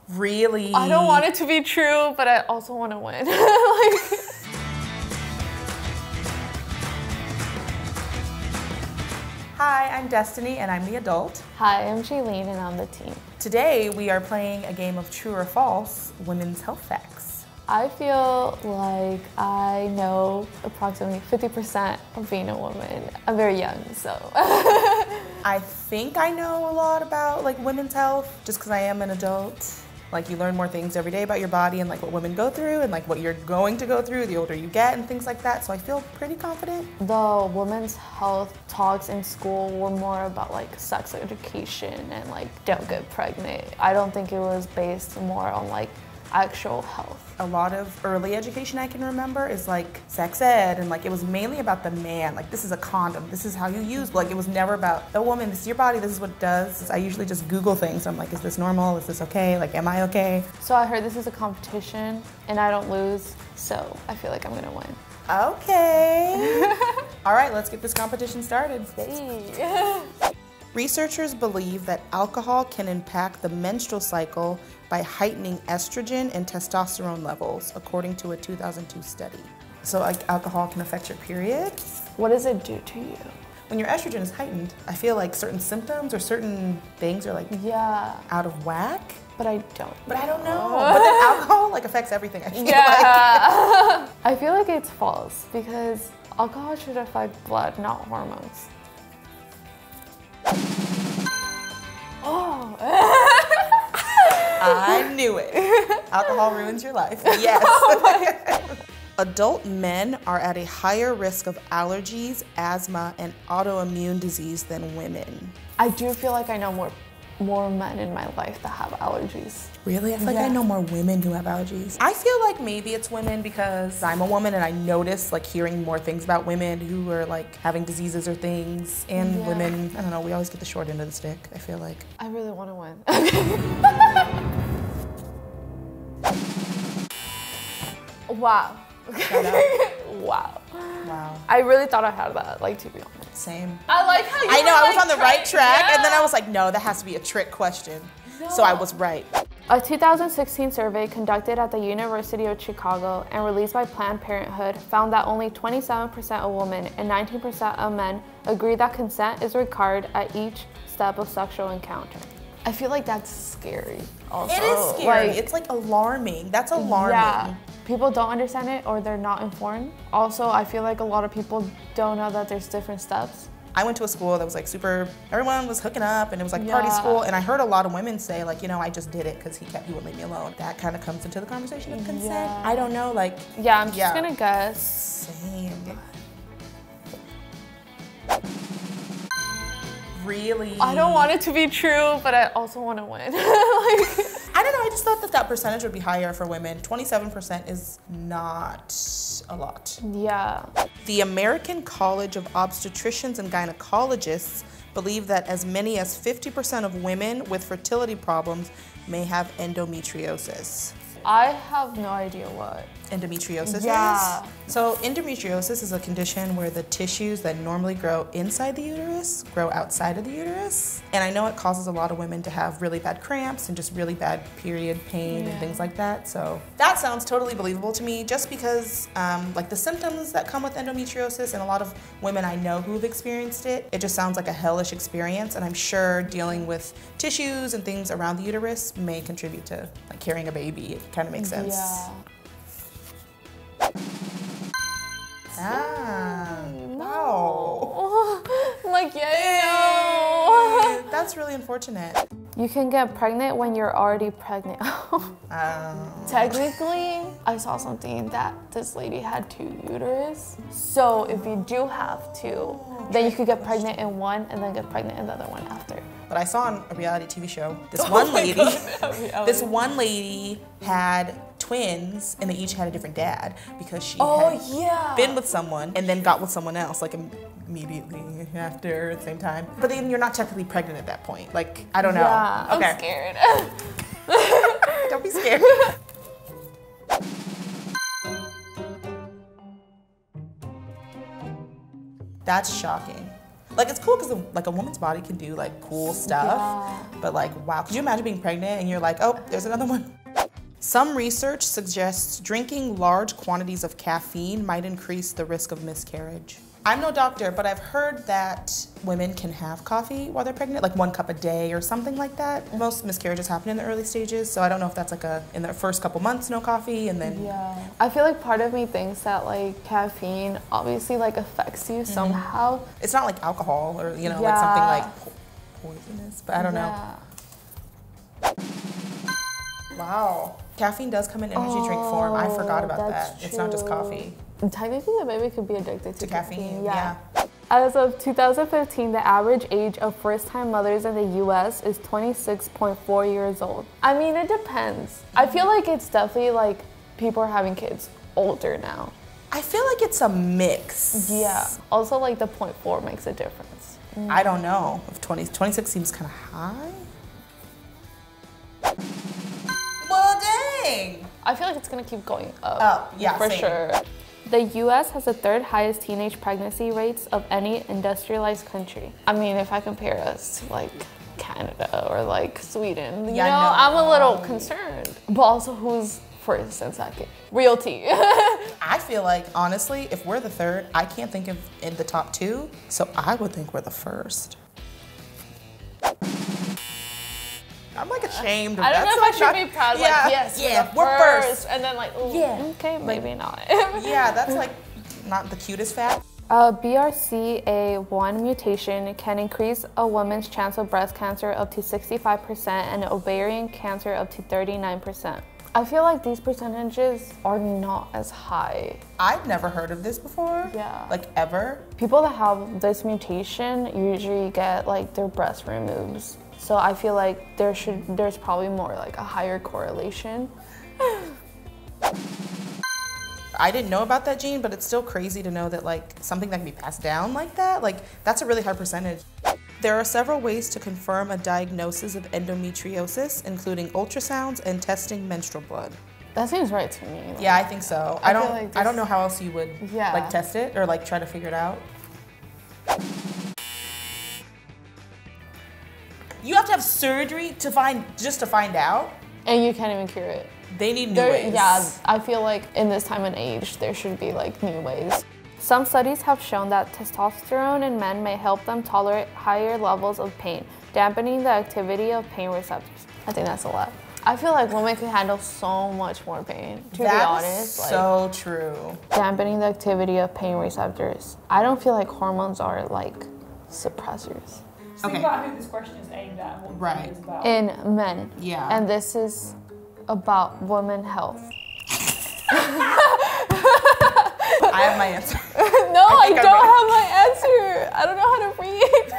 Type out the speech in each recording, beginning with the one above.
Really? I don't want it to be true, but I also want to win. Hi, I'm Destiny and I'm the adult. Hi, I'm Jaylene and I'm the teen. Today we are playing a game of true or false women's health facts. I feel like I know approximately 50% of being a woman. I'm very young, so. I think I know a lot about women's health just because I am an adult. You learn more things every day about your body and what women go through and what you're going to go through the older you get and things like that. So I feel pretty confident. The women's health talks in school were more about sex education and don't get pregnant. I don't think it was based more on actual health. A lot of early education I can remember is sex ed, and it was mainly about the man. This is a condom, this is how you use. It was never about the woman, this is your body, this is what it does. I usually just Google things. I'm is this normal? Is this okay? Am I okay? So I heard this is a competition and I don't lose, so I feel like I'm gonna win. Okay. All right, let's get this competition started. Hey. Researchers believe that alcohol can impact the menstrual cycle by heightening estrogen and testosterone levels, according to a 2002 study. So alcohol can affect your period? What does it do to you? When your estrogen is heightened, I feel certain symptoms or certain things are yeah, out of whack. But I don't. But I don't know. But then alcohol affects everything, I feel yeah. I feel like it's false because alcohol should affect blood, not hormones. Oh. I knew it. Alcohol ruins your life. Yes. Oh Adult men are at a higher risk of allergies, asthma, and autoimmune disease than women. I do feel like I know more men in my life that have allergies. Really? I feel like I know more women who have allergies. I feel like maybe it's women because I'm a woman and I notice hearing more things about women who are having diseases or things, and women, I don't know, we always get the short end of the stick, I feel like. I really want to win. Wow. Wow. Wow. I really thought I had that, to be honest. Same. I like how you I know, were, I was on the right track, yeah. and then I was no, that has to be a trick question. No. So I was right. A 2016 survey conducted at the University of Chicago and released by Planned Parenthood found that only 27% of women and 19% of men agree that consent is required at each step of sexual encounter. I feel like that's scary also. It is scary. It's alarming. That's alarming. Yeah. People don't understand it or they're not informed. Also, I feel like a lot of people don't know that there's different steps. I went to a school that was super, everyone was hooking up and it was party school, and I heard a lot of women say I just did it because he wouldn't leave me alone. That kind of comes into the conversation of consent. Yeah. I don't know, Yeah, I'm just gonna guess. Same. Really? I don't want it to be true, but I also want to win. I don't know, I just thought that percentage would be higher for women. 27% is not a lot. Yeah. The American College of Obstetricians and Gynecologists believe that as many as 50% of women with fertility problems may have endometriosis. I have no idea what endometriosis is. So endometriosis is a condition where the tissues that normally grow inside the uterus grow outside of the uterus. And I know it causes a lot of women to have really bad cramps and just really bad period pain and things like that. So that sounds totally believable to me just because the symptoms that come with endometriosis, and a lot of women I know who've experienced it, it just sounds like a hellish experience, and I'm sure dealing with tissues and things around the uterus may contribute to carrying a baby. It kind of makes sense. Yeah. Wow. No. That's really unfortunate. You can get pregnant when you're already pregnant. Technically, I saw something that this lady had 2 uterus. So if you do have 2, then you could get pregnant in one and then get pregnant in the other one after. But I saw on a reality TV show, this one lady had twins, and they each had a different dad because she had been with someone and then got with someone else immediately after at the same time. But then you're not technically pregnant at that point. I don't know. Yeah, okay. I'm scared. Don't be scared. That's shocking. Like, it's cool because like a woman's body can do like cool stuff, but like, wow, could you imagine being pregnant and you're like, oh, there's another one? Some research suggests drinking large quantities of caffeine might increase the risk of miscarriage. I'm no doctor, but I've heard that women can have coffee while they're pregnant, like 1 cup a day or something like that. Most miscarriages happen in the early stages, so I don't know if that's like in the first couple months, no coffee, and then... Yeah. I feel like part of me thinks that like caffeine obviously like affects you somehow. It's not like alcohol or, you know, like something like poisonous, but I don't know. Wow. Caffeine does come in energy drink form. I forgot about that. True. It's not just coffee. Technically, the baby could be addicted to caffeine. Yeah. As of 2015, the average age of first-time mothers in the US is 26.4 years old. I mean, it depends. I feel like it's definitely like people are having kids older now. I feel like it's a mix. Yeah. Also, like the 0.4 makes a difference. I don't know. If 26 seems kind of high. Well, dang. I feel like it's gonna keep going up. Yeah, for same. sure. The US has the 3rd highest teenage pregnancy rates of any industrialized country. I mean, if I compare us to like Canada or like Sweden, you know, I'm a little concerned. But also, who's first and second? Real tea. I feel like, honestly, if we're the 3rd, I can't think of in the top 2, so I would think we're the 1st. I'm like ashamed of that. I don't know if I should be proud. Like, yes, we're first. And then like, ooh, okay, maybe not. Yeah, that's like not the cutest fact. A BRCA1 mutation can increase a woman's chance of breast cancer up to 65% and ovarian cancer up to 39%. I feel like these percentages are not as high. I've never heard of this before. Yeah. Like ever. People that have this mutation usually get like their breast removed. So I feel like there's probably more like a higher correlation. I didn't know about that gene, but it's still crazy to know that like something that can be passed down like that, like that's a really high percentage. There are several ways to confirm a diagnosis of endometriosis, including ultrasounds and testing menstrual blood. That seems right to me. Like, yeah, I think so. I don't know how else you would like test it or like try to figure it out. You have to have surgery to find out? And you can't even cure it. They need new ways. Yeah, I feel like in this time and age, there should be like new ways. Some studies have shown that testosterone in men may help them tolerate higher levels of pain, dampening the activity of pain receptors. I think that's a lot. I feel like women can handle so much more pain, to be honest. That's so true. Dampening the activity of pain receptors. I don't feel like hormones are like suppressors. Think about who this question is aimed at. What it is about. In men. Yeah. And this is about women health. I have my answer. No, I don't have my answer. I don't know how to read.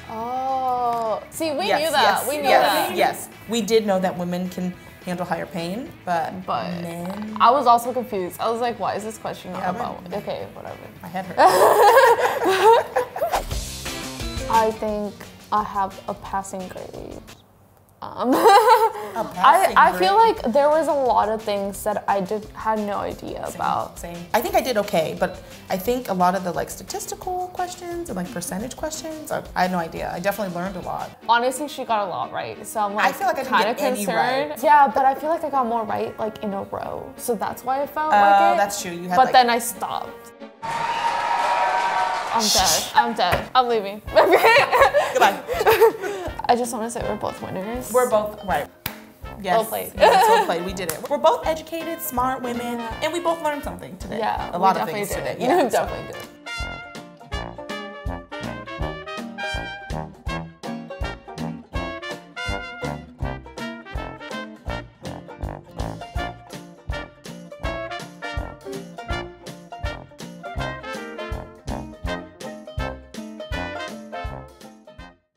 Oh, see, we knew that. We knew that. Yes, we did know that women can handle higher pain, but men. I was also confused. I was like, why is this question about? Okay, whatever. I had her. I think I have a passing grade. I feel like there was a lot of things that I just had no idea about. Same. I think I did okay, but I think a lot of the like statistical questions and like percentage questions, I had no idea. I definitely learned a lot. Honestly, she got a lot right, so I'm like, I feel like I kind of didn't get concerned. any right. Yeah, but I feel like I got more right like in a row, so that's why I felt like it. That's true. You had, but then I stopped. I'm dead. I'm dead. I'm leaving. Goodbye. I just want to say we're both winners. We're both right. Yes. Well played. Yes, well played. We did it. We're both educated, smart women, and we both learned something today. Yeah, a lot of things today. Yeah, definitely did.